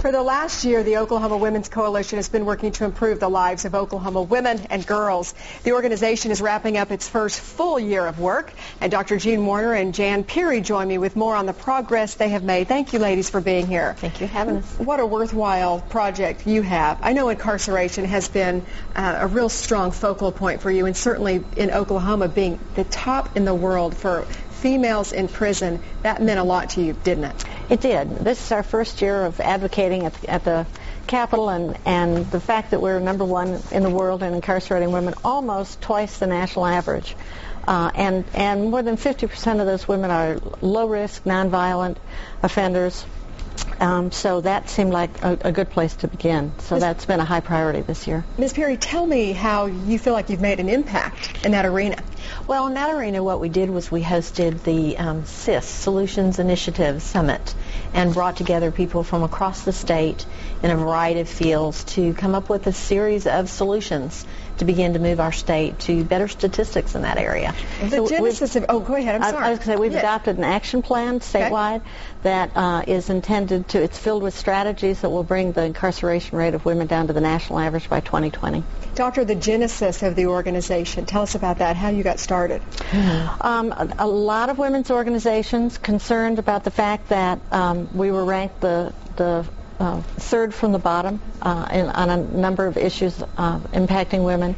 For the last year, the Oklahoma Women's Coalition has been working to improve the lives of Oklahoma women and girls. The organization is wrapping up its first full year of work, and Dr. Jean Warner and Jan Peary join me with more on the progress they have made. Thank you, ladies, for being here. Thank you for having us. What a worthwhile project you have. I know incarceration has been a real strong focal point for you, and certainly in Oklahoma being the top in the world for females in prison, that meant a lot to you, didn't it? It did. This is our first year of advocating at the Capitol, and the fact that we're #1 in the world in incarcerating women, almost twice the national average. And more than 50% of those women are low-risk, nonviolent offenders. So that seemed like a good place to begin. So that's been a high priority this year. Ms. Peary, tell me how you feel like you've made an impact in that arena. Well, in that arena, what we did was we hosted the SIS, Solutions Initiative Summit, and brought together people from across the state in a variety of fields to come up with a series of solutions to begin to move our state to better statistics in that area. The genesis of, oh, go ahead, I'm sorry. I was going to say, we've adopted an action plan statewide that is intended to, it's filled with strategies that will bring the incarceration rate of women down to the national average by 2020. Doctor, the genesis of the organization, tell us about that, how you got started. A lot of women's organizations concerned about the fact that we were ranked the third from the bottom on a number of issues impacting women.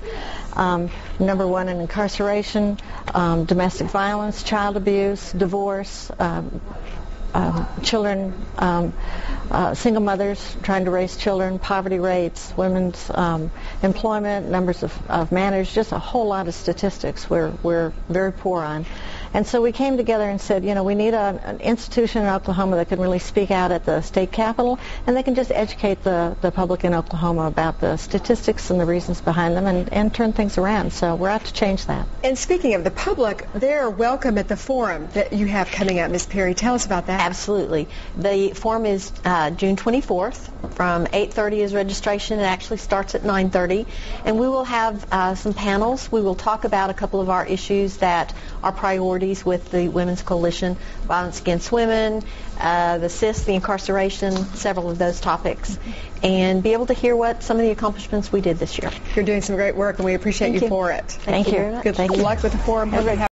#1 in incarceration, domestic violence, child abuse, divorce, children, single mothers trying to raise children, poverty rates, women's employment, numbers of managers, just a whole lot of statistics we're very poor on. And so we came together and said, you know, we need an institution in Oklahoma that can really speak out at the state capitol, and they can just educate the public in Oklahoma about the statistics and the reasons behind them and turn things around. So we're out to change that. And speaking of the public, they're welcome at the forum that you have coming up. Ms. Peary, tell us about that. Absolutely. The forum is June 24th. From 8:30 is registration. It actually starts at 9:30. And we will have some panels. We will talk about a couple of our issues that are priorities with the Women's Coalition, violence against women, the SIS, the incarceration, several of those topics, and be able to hear what some of the accomplishments we did this year. You're doing some great work, and we appreciate you for it. Thank you very much. Good luck with the forum.